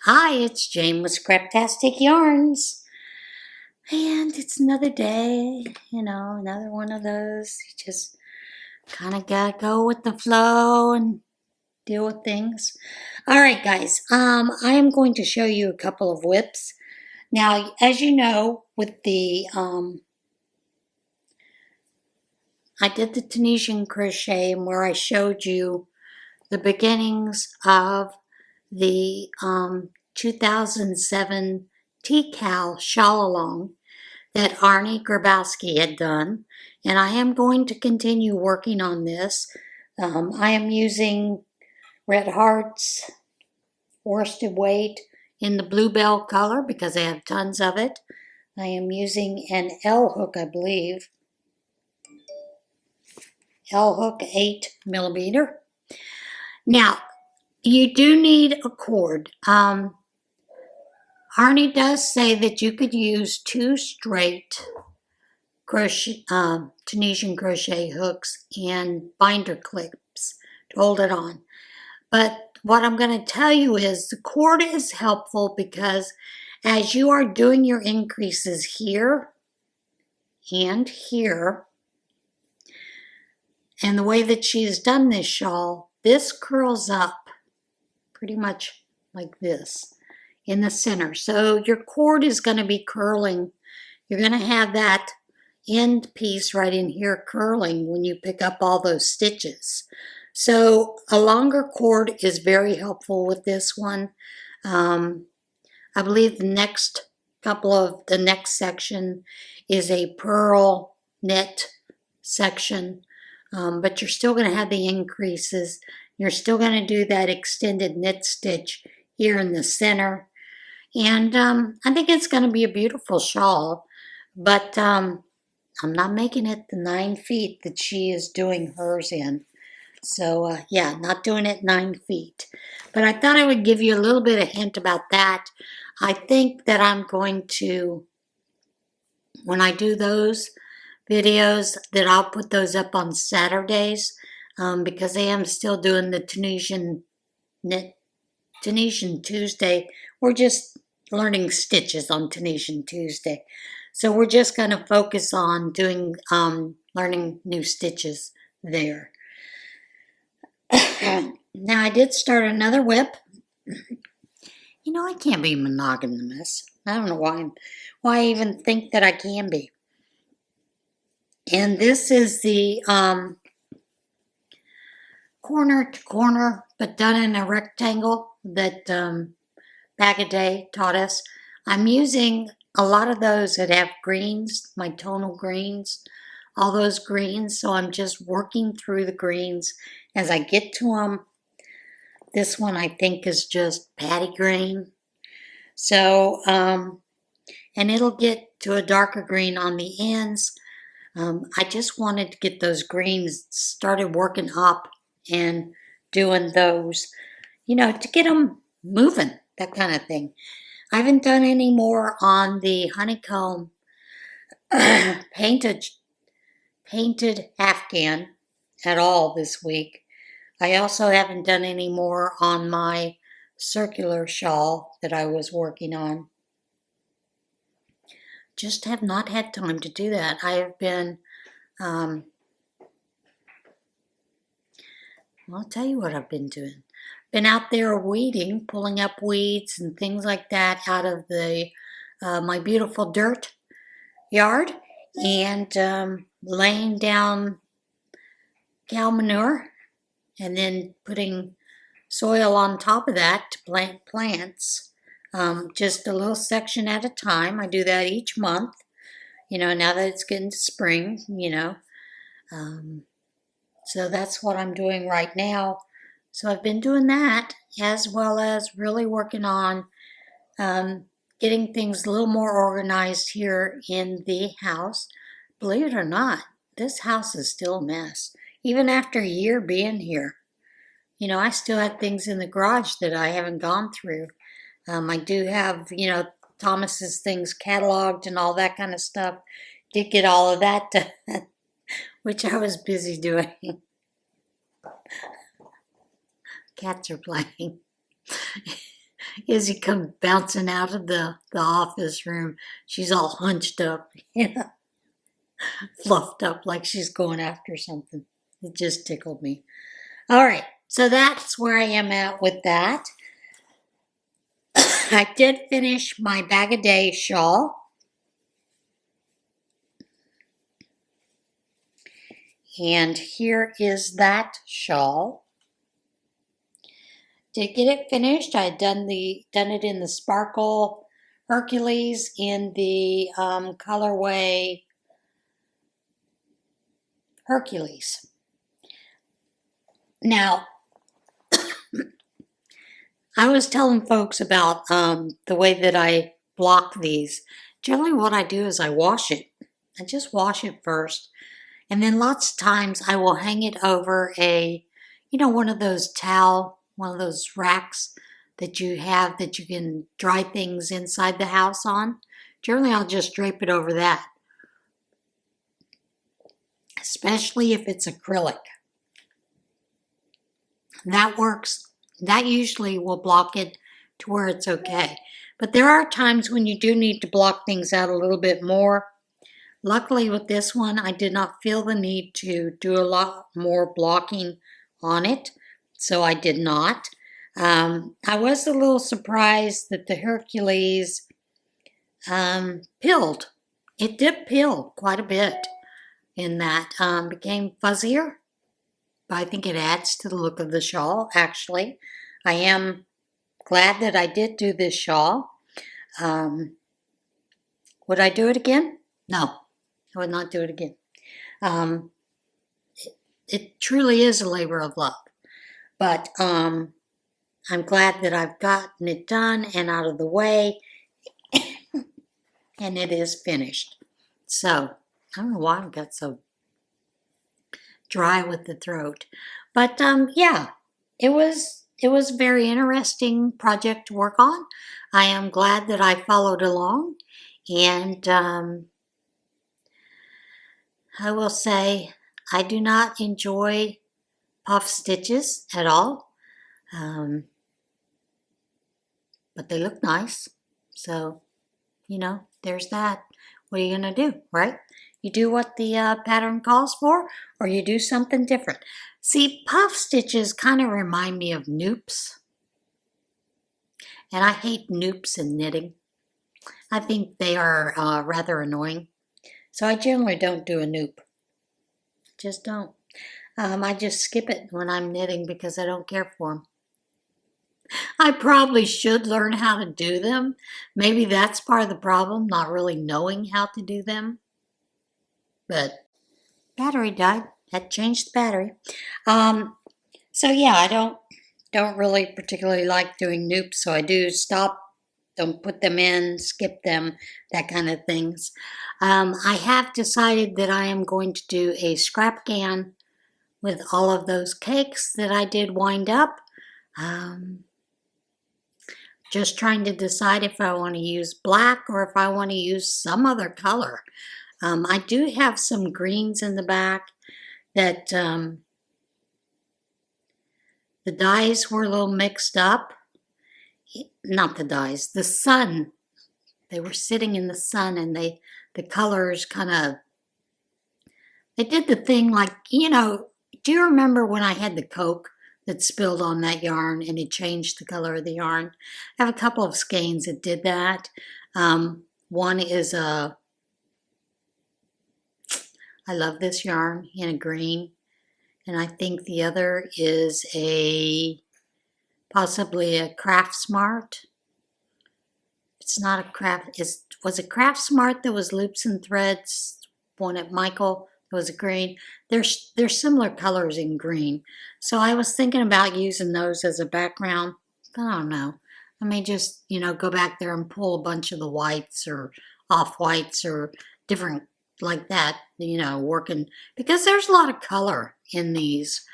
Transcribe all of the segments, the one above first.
Hi, it's Jane with Scraptastic Yarns. And it's another day, another one of those. You just kind of gotta go with the flow and deal with things. All right, guys, I am going to show you a couple of whips. Now, as you know, with the, I did the Tarnation crochet where I showed you the beginnings of the 2007 Tea-Cow shawl along that Arnie Grabowski had done, and I am going to continue working on this. I am using Red Heart's worsted weight in the bluebell color because I have tons of it. I am using an L hook, I believe. L hook 8mm. Now, you do need a cord. Arnie does say that you could use 2 straight crochet, Tunisian crochet hooks and binder clips to hold it on. But what I'm going to tell you is the cord is helpful because as you are doing your increases here and here, and the way that she has done this shawl, this curls up pretty much like this in the center. So your cord is going to be curling. You're going to have that end piece right in here curling when you pick up all those stitches. So a longer cord is very helpful with this one. I believe the next section is a pearl knit section, but you're still going to have the increases. You're still going to do that extended knit stitch here in the center. And I think it's going to be a beautiful shawl, but I'm not making it the 9 feet that she is doing hers in. So yeah, not doing it 9 feet. But I thought I would give you a little bit of hint about that. I think that I'm going to, when I do those videos, that I'll put those up on Saturdays because I am still doing the Tunisian Tuesday. We're just learning stitches on Tarnation Tuesday. So we're just going to focus on doing, learning new stitches there. Now I did start another whip. I can't be monogamous. I don't know why I even think that I can be. And this is the corner to corner, but done in a rectangle that Bag a Day taught us. I'm using a lot of those that have greens, my tonal greens, all those greens. So I'm just working through the greens as I get to them. This one I think is just patty green. So, and it'll get to a darker green on the ends. I just wanted to get those greens started working up and doing those, to get them moving, that kind of thing. I haven't done any more on the honeycomb painted Afghan at all this week. I also haven't done any more on my circular shawl that I was working on. Just have not had time to do that. I have been, I'll tell you what I've been doing. Been out there weeding, pulling up weeds and things like that out of the my beautiful dirt yard, and laying down cow manure and then putting soil on top of that to plant plants. Just a little section at a time. I do that each month, now that it's getting to spring, so that's what I'm doing right now. So I've been doing that as well as really working on getting things a little more organized here in the house. Believe it or not, this house is still a mess. Even after a year being here, I still have things in the garage that I haven't gone through. I do have, Thomas's things cataloged and all that kind of stuff. Did get all of that done, which I was busy doing. Cats are playing. Izzy comes bouncing out of the office room. She's all hunched up, fluffed up like she's going after something. It just tickled me. All right, so that's where I am at with that. I did finish my Bag-O-Day shawl. And here is that shawl. Did get it finished. I had done it in the Sparkle Hercules in the colorway Hercules. Now, I was telling folks about the way that I block these. Generally what I do is I wash it. I just wash it first. And then lots of times I will hang it over one of those one of those racks that you have that you can dry things inside the house on. Generally I'll just drape it over that. Especially if it's acrylic. That works. That usually will block it to where it's okay. But there are times when you do need to block things out a little bit more. Luckily with this one, I did not feel the need to do a lot more blocking on it, so I did not. I was a little surprised that the Hercules pilled. It did pill quite a bit in that. Became fuzzier, but I think it adds to the look of the shawl, actually. I am glad that I did do this shawl. Would I do it again? No. I would not do it again. It truly is a labor of love. But I'm glad that I've gotten it done and out of the way. And it is finished. So, I don't know why I got so dry with the throat. But yeah, it was a very interesting project to work on. I am glad that I followed along. And I will say I do not enjoy puff stitches at all, but they look nice. So, there's that. What are you going to do, right? You do what the pattern calls for, or you do something different. See, puff stitches kind of remind me of noops. And I hate noops in knitting. I think they are rather annoying. So I generally don't do a noop. Just don't. I just skip it when I'm knitting because I don't care for them. I probably should learn how to do them. Maybe that's part of the problem, not really knowing how to do them. But battery died. Had changed the battery. So yeah, I don't really particularly like doing noops, so I do stop. Don't put them in, skip them, that kind of things. I have decided that I am going to do a scrap can with all of those cakes that I did wind up. Just trying to decide if I want to use black or if I want to use some other color. I do have some greens in the back that the dyes were a little mixed up. Not the dyes, the sun. They were sitting in the sun and the colors kind of, they did the thing like, do you remember when I had the Coke that spilled on that yarn and it changed the color of the yarn? I have a couple of skeins that did that. One is I love this yarn in a green. And I think the other is possibly a Craft Smart. It's not a craft. Was it Craft Smart that was loops and threads? One at Michael that was a green. There's similar colors in green. So I was thinking about using those as a background. I don't know. I may just, go back there and pull a bunch of the whites or off-whites or different like that, working. Because there's a lot of color in these.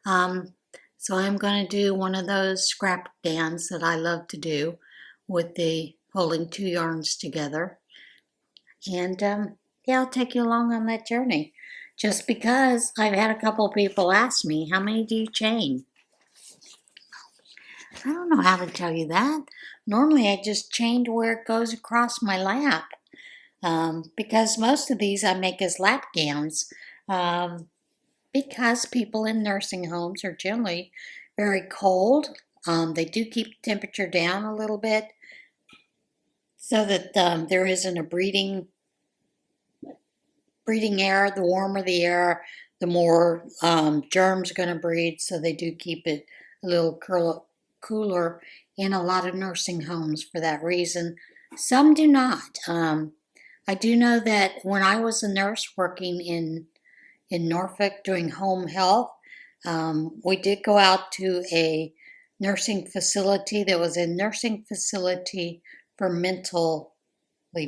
So I'm going to do one of those scrap bands that I love to do with the holding two yarns together. And yeah, I'll take you along on that journey. Just because I've had a couple of people ask me, how many do you chain? I don't know how to tell you that. Normally I just chain to where it goes across my lap. Because most of these I make as lap gowns. Because people in nursing homes are generally very cold. They do keep the temperature down a little bit so that there isn't a breathing air. The warmer the air, the more germs are going to breed. So they do keep it a little cooler in a lot of nursing homes for that reason. Some do not. I do know that when I was a nurse working in Norfolk doing home health, we did go out to a nursing facility that was a nursing facility for mentally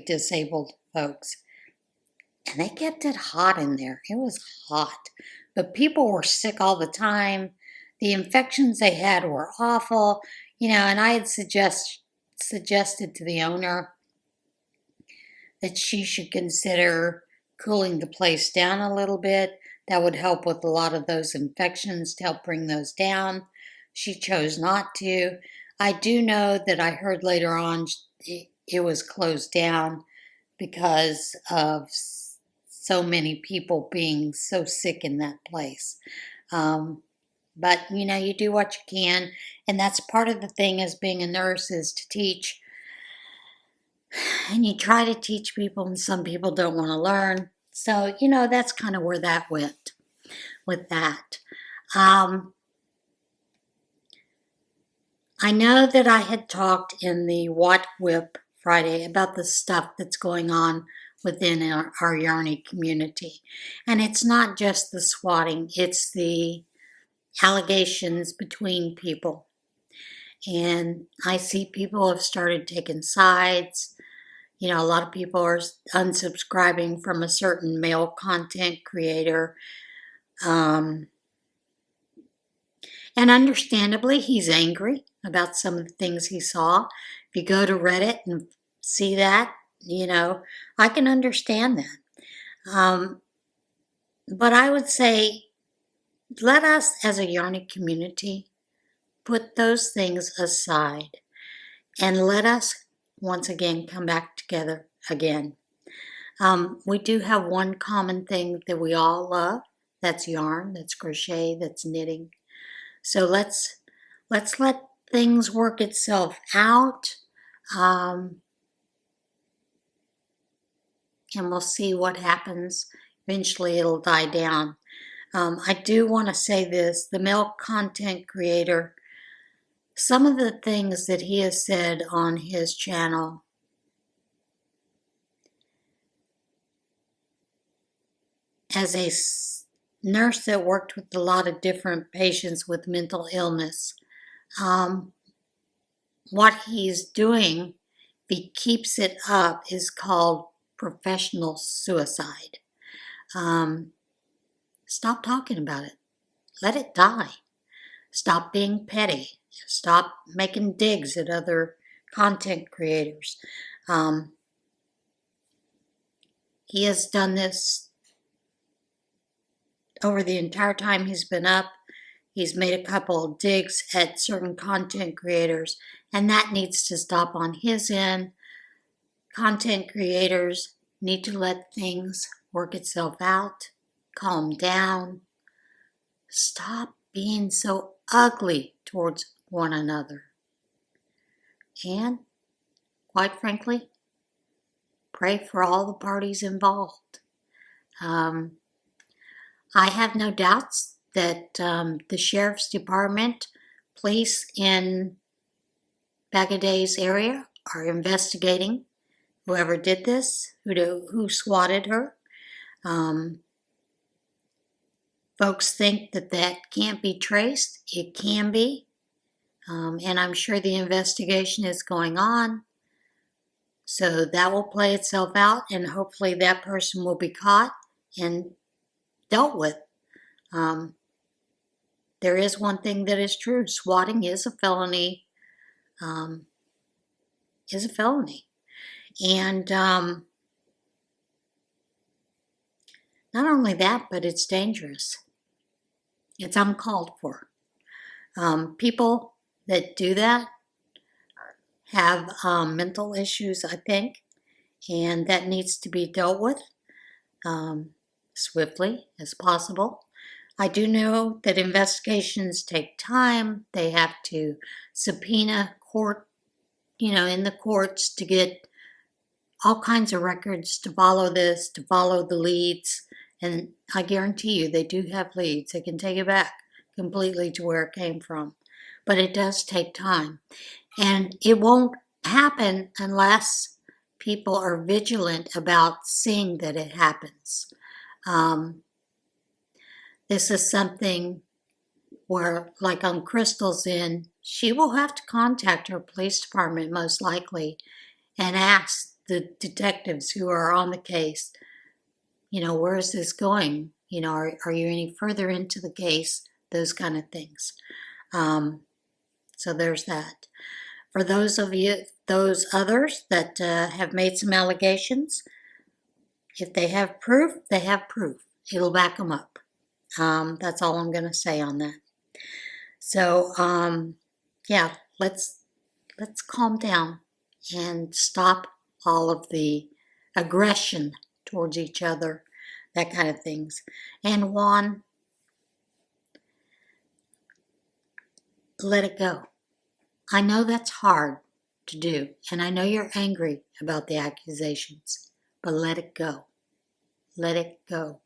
disabled folks. And they kept it hot in there. It was hot. But people were sick all the time. The infections they had were awful. And I had suggested to the owner that she should consider cooling the place down a little bit. That would help with a lot of those infections to help bring those down. She chose not to. I do know that I heard later on it was closed down because of so many people being so sick in that place. But, you do what you can. And that's part of the thing as being a nurse is to teach. And you try to teach people, and some people don't want to learn. So, that's kind of where that went with that. I know that I had talked in the What Whip Friday about the stuff that's going on within our Yarny community. And it's not just the swatting, it's the allegations between people. And I see people have started taking sides. A lot of people are unsubscribing from a certain male content creator. And understandably, he's angry about some of the things he saw. If you go to Reddit and see that, I can understand that. But I would say, let us as a Yarny community put those things aside and let us once again come back together again. We do have one common thing that we all love. That's yarn, that's crochet, that's knitting. So let's let things work itself out. And we'll see what happens. Eventually it'll die down. I do want to say this, the male content creator, some of the things that he has said on his channel as a nurse that worked with a lot of different patients with mental illness, what he's doing, if he keeps it up, is called professional suicide. Stop talking about it. Let it die. Stop being petty. Stop making digs at other content creators. He has done this over the entire time he's been up. He's made a couple of digs at certain content creators, and that needs to stop on his end. Content creators need to let things work itself out, calm down, stop being so ugly towards one another. And, quite frankly, pray for all the parties involved. I have no doubts that the Sheriff's Department, police in Bagaday's area are investigating whoever did this, who swatted her. Folks think that can't be traced. It can be. And I'm sure the investigation is going on. So that will play itself out, and hopefully that person will be caught and dealt with. There is one thing that is true. Swatting is a felony. And not only that, but it's dangerous. It's uncalled for. People that do that have mental issues, I think, and that needs to be dealt with swiftly as possible. I do know that investigations take time. They have to subpoena court, in the courts to get all kinds of records to follow this, to follow the leads. And I guarantee you they do have leads. They can take it back completely to where it came from. But it does take time. And it won't happen unless people are vigilant about seeing that it happens. This is something where, like on Crystal's end, she will have to contact her police department most likely and ask the detectives who are on the case, where is this going? Are you any further into the case? Those kind of things. So there's that. For those others that have made some allegations, if they have proof, they have proof. It'll back them up. That's all I'm going to say on that. So, yeah, let's calm down and stop all of the aggression towards each other, that kind of things. And Juan, let it go. I know that's hard to do, and I know you're angry about the accusations, but let it go. Let it go.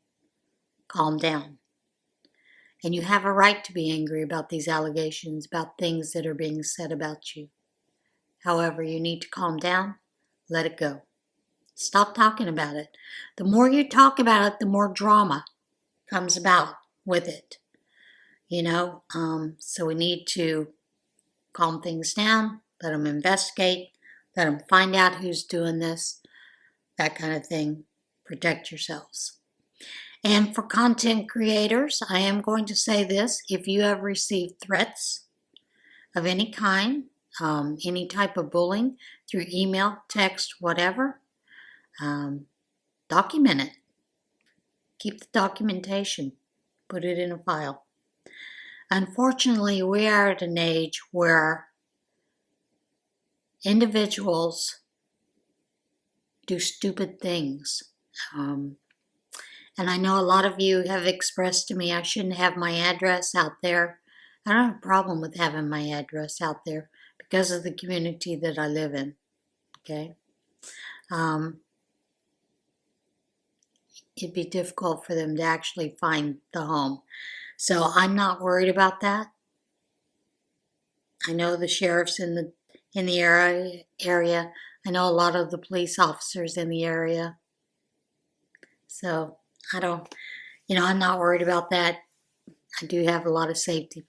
Calm down. And you have a right to be angry about these allegations, about things that are being said about you. However, you need to calm down, let it go. Stop talking about it. The more you talk about it, the more drama comes about with it. So we need to calm things down, let them investigate, let them find out who's doing this, that kind of thing. Protect yourselves. And for content creators, I am going to say this. If you have received threats of any kind, any type of bullying through email, text, whatever, document it. Keep the documentation. Put it in a file. Unfortunately, we are at an age where individuals do stupid things. And I know a lot of you have expressed to me I shouldn't have my address out there. I don't have a problem with having my address out there because of the community that I live in. Okay? It'd be difficult for them to actually find the home. So I'm not worried about that. I know the sheriff's in the area. I know a lot of the police officers in the area. So I'm not worried about that. I do have a lot of safety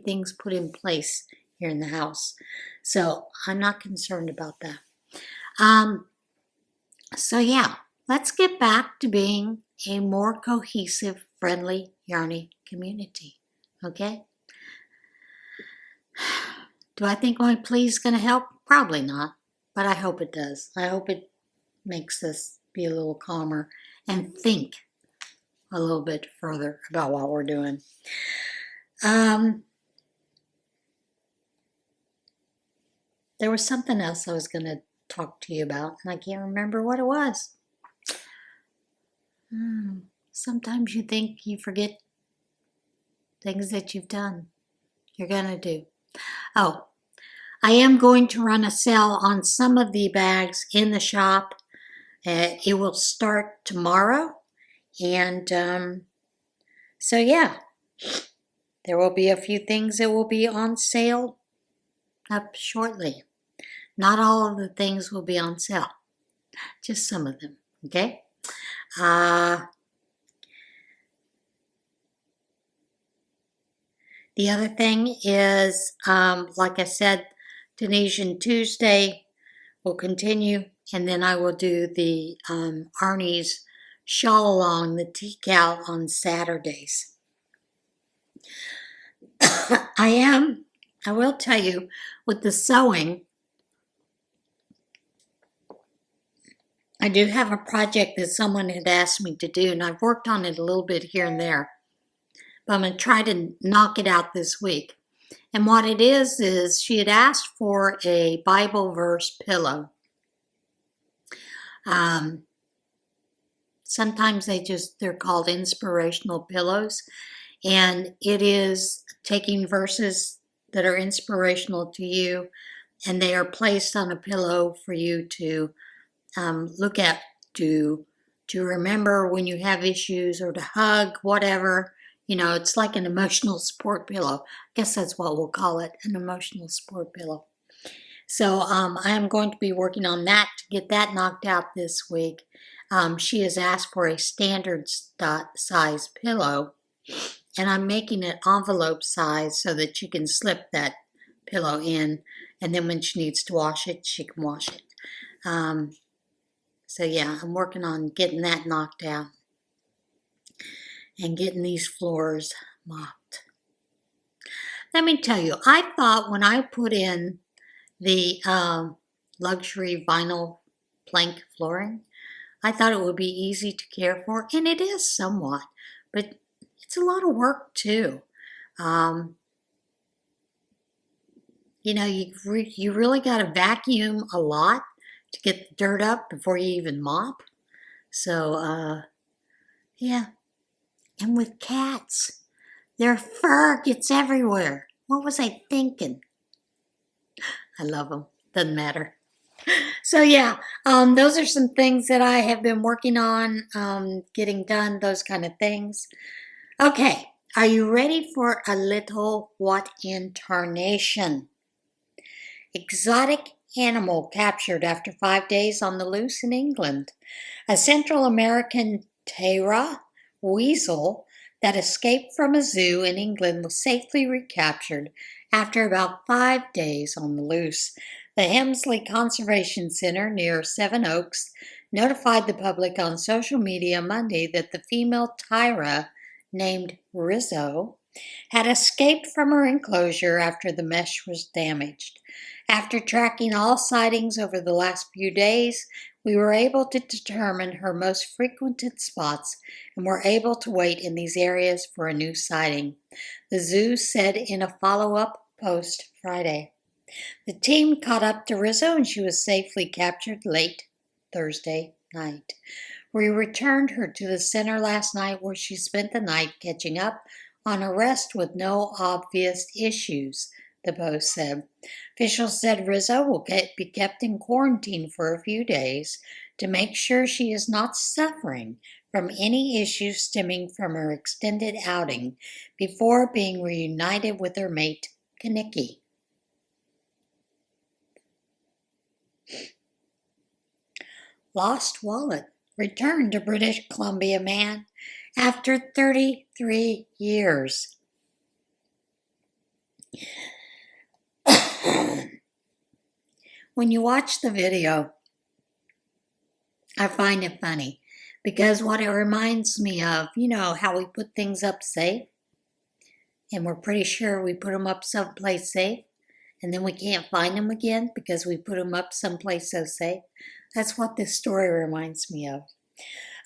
things put in place here in the house. So I'm not concerned about that. So yeah, let's get back to being a more cohesive, friendly, yarny community. Okay? Do I think my plea is going to help? Probably not, but I hope it does. I hope it makes us be a little calmer and think a little bit further about what we're doing. There was something else I was going to talk to you about, and I can't remember what it was. Sometimes you think you forget things that you've done. You're going to do. Oh, I am going to run a sale on some of the bags in the shop. It will start tomorrow. And so, yeah, there will be a few things that will be on sale up shortly. Not all of the things will be on sale, just some of them, okay? The other thing is, like I said, Tarnation Tuesday will continue, and then I will do the Arnie's shawl along, the decal on Saturdays. I will tell you, with the sewing, I do have a project that someone had asked me to do, and I've worked on it a little bit here and there. But I'm going to try to knock it out this week. And what it is she had asked for a Bible verse pillow. Sometimes they're called inspirational pillows. And it is taking verses that are inspirational to you, and they are placed on a pillow for you to look at, to remember when you have issues, or to hug, whatever. It's like an emotional support pillow. I guess that's what we'll call it, an emotional support pillow. So I am going to be working on that to get that knocked out this week. She has asked for a standard size pillow, and I'm making it envelope size so that you can slip that pillow in, and then when she needs to wash it, she can wash it. So yeah, I'm working on getting that knocked out and getting these floors mopped. Let me tell you, I thought when I put in the luxury vinyl plank flooring, I thought it would be easy to care for, and it is somewhat, but it's a lot of work too. You really got to vacuum a lot to get the dirt up before you even mop. So, yeah. And with cats, their fur gets everywhere. What was I thinking? I love them. Doesn't matter. So yeah, those are some things that I have been working on, getting done, those kind of things. Okay, are you ready for a little what in Tarnation? Exotic animal captured after 5 days on the loose in England. A Central American Tara weasel that escaped from a zoo in England was safely recaptured after about 5 days on the loose. The Hemsley Conservation Center near Seven Oaks notified the public on social media Monday that the female Tyra, named Rizzo, had escaped from her enclosure after the mesh was damaged. After tracking all sightings over the last few days, we were able to determine her most frequented spots and were able to wait in these areas for a new sighting, the zoo said in a follow-up post Friday. The team caught up to Rizzo and she was safely captured late Thursday night. We returned her to the center last night where she spent the night catching up on a rest with no obvious issues, the post said. Officials said Rizzo will be kept in quarantine for a few days to make sure she is not suffering from any issues stemming from her extended outing before being reunited with her mate, Kaniki. Lost wallet returned to British Columbia man after 33 years. When you watch the video, I find it funny because what it reminds me of, how we put things up safe and we're pretty sure we put them up someplace safe and then we can't find them again because we put them up someplace so safe. That's what this story reminds me of.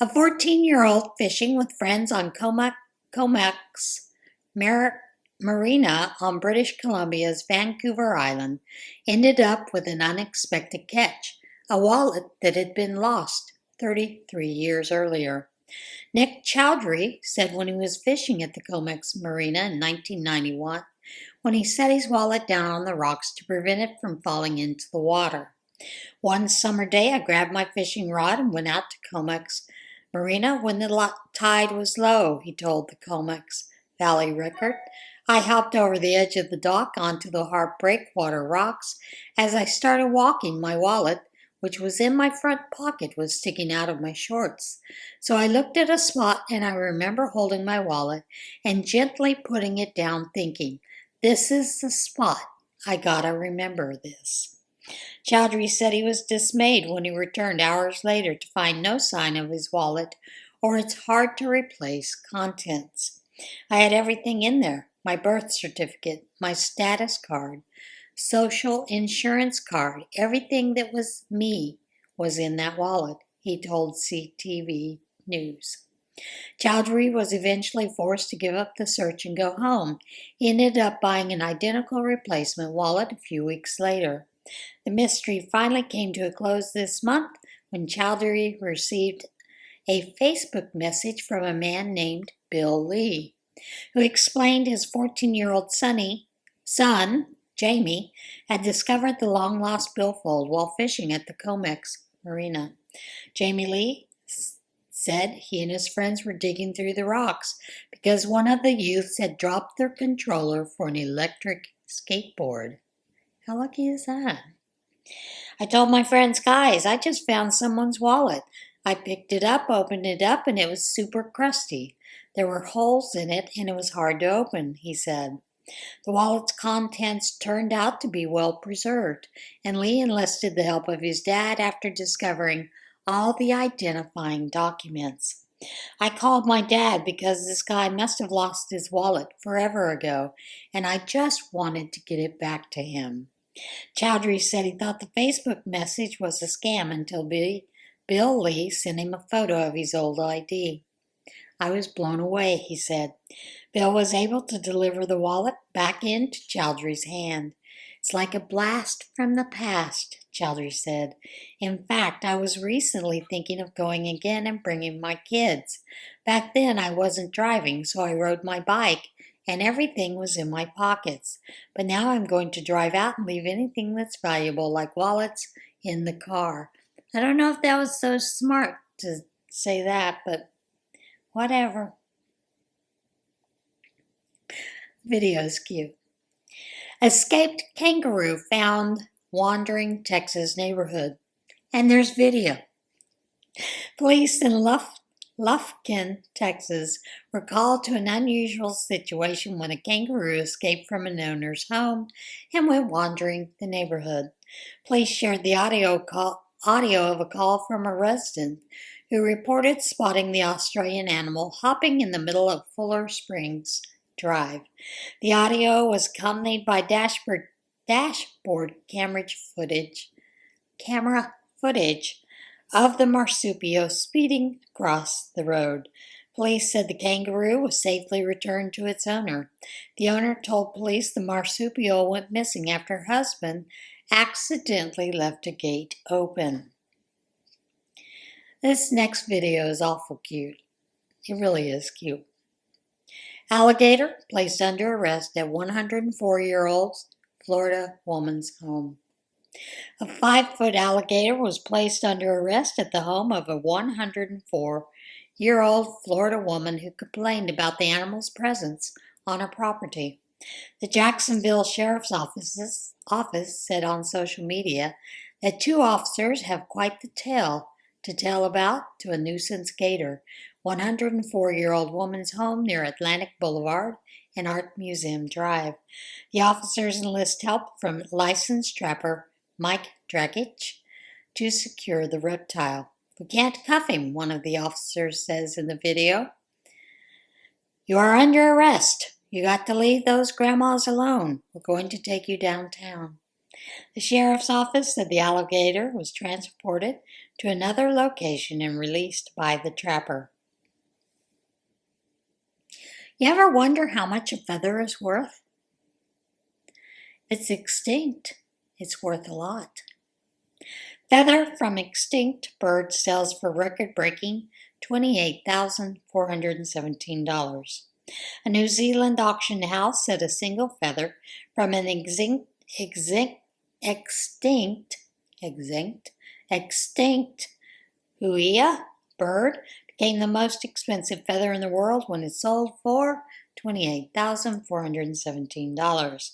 A 14-year-old fishing with friends on Comox Marina on British Columbia's Vancouver Island ended up with an unexpected catch, a wallet that had been lost 33 years earlier. Nick Chowdhury said when he was fishing at the Comox Marina in 1991, when he set his wallet down on the rocks to prevent it from falling into the water. One summer day, I grabbed my fishing rod and went out to Comox Marina when the tide was low, he told the Comox Valley Record. I hopped over the edge of the dock onto the hard breakwater rocks. As I started walking, my wallet, which was in my front pocket, was sticking out of my shorts. So I looked at a spot and I remember holding my wallet and gently putting it down thinking, this is the spot. I gotta remember this. Chowdhury said he was dismayed when he returned hours later to find no sign of his wallet or its hard-to-replace contents. I had everything in there, my birth certificate, my status card, social insurance card, everything that was me was in that wallet, he told CTV News. Chowdhury was eventually forced to give up the search and go home. He ended up buying an identical replacement wallet a few weeks later. The mystery finally came to a close this month when Chowdhury received a Facebook message from a man named Bill Lee, who explained his 14-year-old son, Jamie, had discovered the long-lost billfold while fishing at the Comex Marina. Jamie Lee said he and his friends were digging through the rocks because one of the youths had dropped their controller for an electric skateboard. How lucky is that? I told my friends, guys, I just found someone's wallet. I picked it up, opened it up, and it was super crusty. There were holes in it, and it was hard to open, he said. The wallet's contents turned out to be well preserved, and Lee enlisted the help of his dad after discovering all the identifying documents. I called my dad because this guy must have lost his wallet forever ago, and I just wanted to get it back to him. Chowdhury said he thought the Facebook message was a scam until Bill Lee sent him a photo of his old ID. I was blown away, he said. Bill was able to deliver the wallet back into Chowdhury's hand. It's like a blast from the past, Chowdhury said. In fact, I was recently thinking of going again and bringing my kids. Back then I wasn't driving, so I rode my bike, and everything was in my pockets. But now I'm going to drive out and leave anything that's valuable, like wallets, in the car. I don't know if that was so smart to say that, but whatever. Video's cute. Escaped kangaroo found wandering Texas neighborhood. And there's video. Police in Lufkin, Texas were called to an unusual situation when a kangaroo escaped from an owner's home and went wandering the neighborhood. Police shared the audio of a call from a resident who reported spotting the Australian animal hopping in the middle of Fuller Springs Drive. The audio was accompanied by dashboard camera footage of the marsupial speeding across the road. Police said the kangaroo was safely returned to its owner. The owner told police the marsupial went missing after her husband accidentally left a gate open. This next video is awful cute. It really is cute. Alligator placed under arrest at 104-year-old Florida woman's home. A 5-foot alligator was placed under arrest at the home of a 104-year-old Florida woman who complained about the animal's presence on her property. The Jacksonville Sheriff's Office said on social media that 2 officers have quite the tale to tell about to a nuisance gator. 104-year-old woman's home near Atlantic Boulevard and Art Museum Drive. The officers enlist help from licensed trapper Mike Dragic to secure the reptile. We can't cuff him, one of the officers says in the video. You are under arrest. You got to leave those grandmas alone. We're going to take you downtown. The sheriff's office said the alligator was transported to another location and released by the trapper. You ever wonder how much a feather is worth? If it's extinct, it's worth a lot. Feather from extinct bird sells for record-breaking $28,417. A New Zealand auction house said a single feather from an extinct huia bird became the most expensive feather in the world when it sold for $28,417.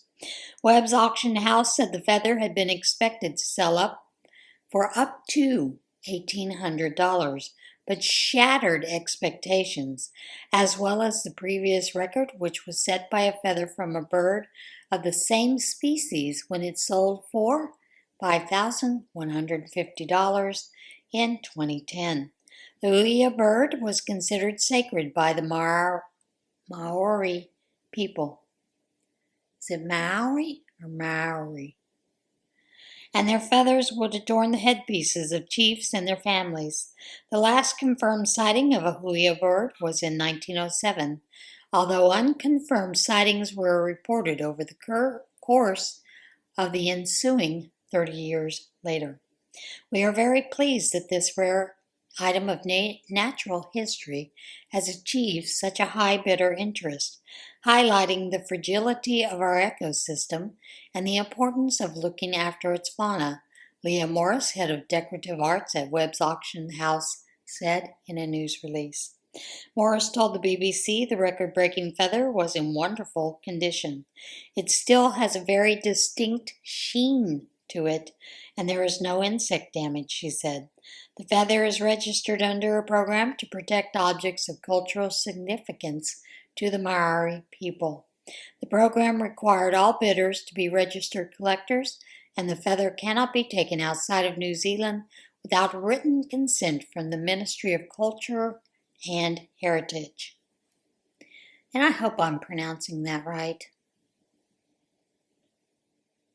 Webb's auction house said the feather had been expected to sell for up to $1,800, but shattered expectations, as well as the previous record, which was set by a feather from a bird of the same species when it sold for $5,150 in 2010. The huia bird was considered sacred by the Maori people. Is it Maori or Maori? and their feathers would adorn the headpieces of chiefs and their families. The last confirmed sighting of a huia bird was in 1907, although unconfirmed sightings were reported over the course of the ensuing 30 years later. We are very pleased that this rare item of natural history has achieved such a high bidder interest, highlighting the fragility of our ecosystem and the importance of looking after its fauna, Leah Morris, head of decorative arts at Webb's Auction House, said in a news release. Morris told the BBC the record-breaking feather was in wonderful condition. It still has a very distinct sheen to it, and there is no insect damage, she said. The feather is registered under a program to protect objects of cultural significance to the Maori people. The program required all bidders to be registered collectors, and the feather cannot be taken outside of New Zealand without written consent from the Ministry of Culture and Heritage. And I hope I'm pronouncing that right.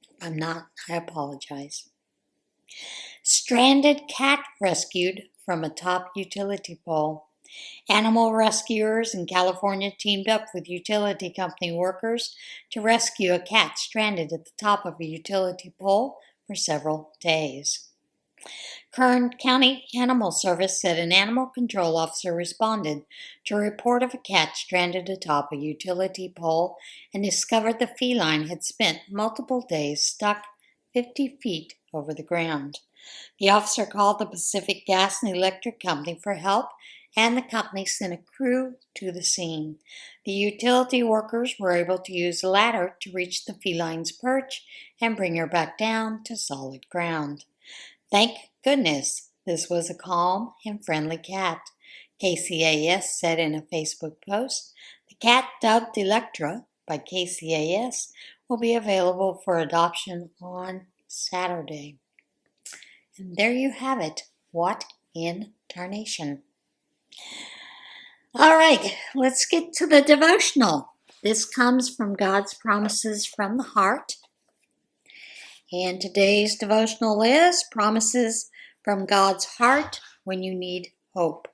If I'm not, I apologize. Stranded cat rescued from atop utility pole. Animal rescuers in California teamed up with utility company workers to rescue a cat stranded at the top of a utility pole for several days. Kern County Animal Service said an animal control officer responded to a report of a cat stranded atop a utility pole and discovered the feline had spent multiple days stuck 50 feet over the ground. The officer called the Pacific Gas and Electric Company for help, and the company sent a crew to the scene. The utility workers were able to use a ladder to reach the feline's perch and bring her back down to solid ground. Thank goodness this was a calm and friendly cat, KCAS said in a Facebook post. The cat, dubbed Electra by KCAS, will be available for adoption on Saturday. And there you have it. What in Tarnation? All right, let's get to the devotional. This comes from God's Promises from the Heart. And today's devotional is Promises from God's Heart when you need hope.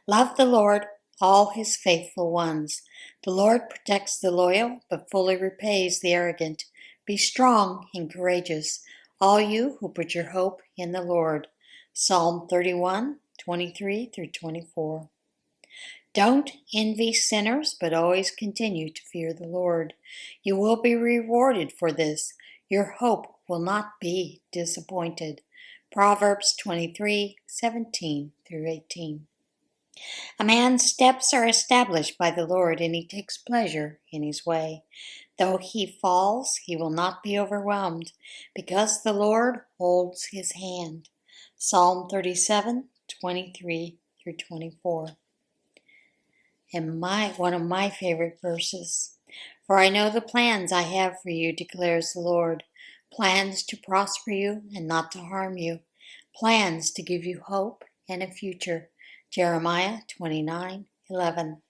Love the Lord, all his faithful ones. The Lord protects the loyal, but fully repays the arrogant. Be strong and courageous, all you who put your hope in the Lord. Psalm 31, 23 through 24. Don't envy sinners, but always continue to fear the Lord. You will be rewarded for this. Your hope will not be disappointed. Proverbs 23, 17 through 18. A man's steps are established by the Lord, and he takes pleasure in his way. Though he falls, he will not be overwhelmed, because the Lord holds his hand. Psalm 37, 23 through 24. And one of my favorite verses. For I know the plans I have for you, declares the Lord. Plans to prosper you and not to harm you. Plans to give you hope and a future. Jeremiah 29, 11.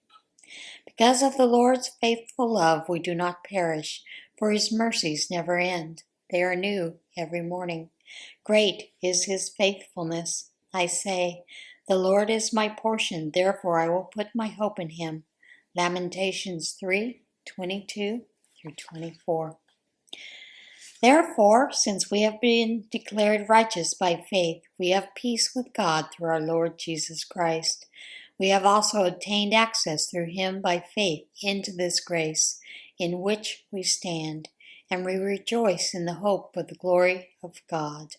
Because of the Lord's faithful love, we do not perish, for his mercies never end. They are new every morning. Great is his faithfulness. I say, the Lord is my portion, therefore I will put my hope in him. Lamentations 3, 22 through 24. Therefore, since we have been declared righteous by faith, we have peace with God through our Lord Jesus Christ. We have also obtained access through him by faith into this grace in which we stand, and we rejoice in the hope of the glory of God.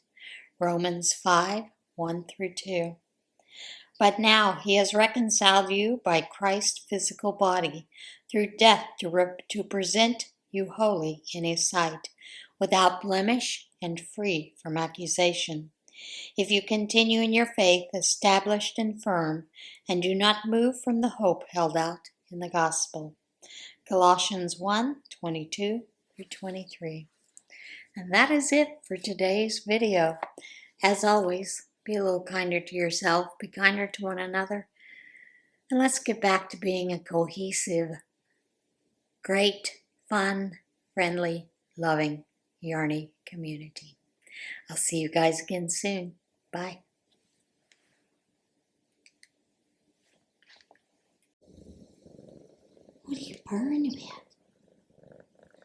Romans 5, 1 through 2. But now he has reconciled you by Christ's physical body through death to present you holy in his sight, without blemish and free from accusation. If you continue in your faith, established and firm, and do not move from the hope held out in the gospel. Colossians 1, 22 through 23. And that is it for today's video. As always, be a little kinder to yourself, be kinder to one another, and let's get back to being a cohesive, great, fun, friendly, loving, yarny community. I'll see you guys again soon. Bye. What are you purring about?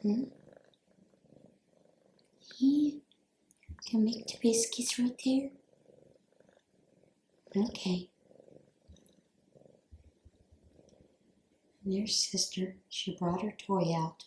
Yeah. Can I make the biscuits right there? Okay. And there's sister. She brought her toy out.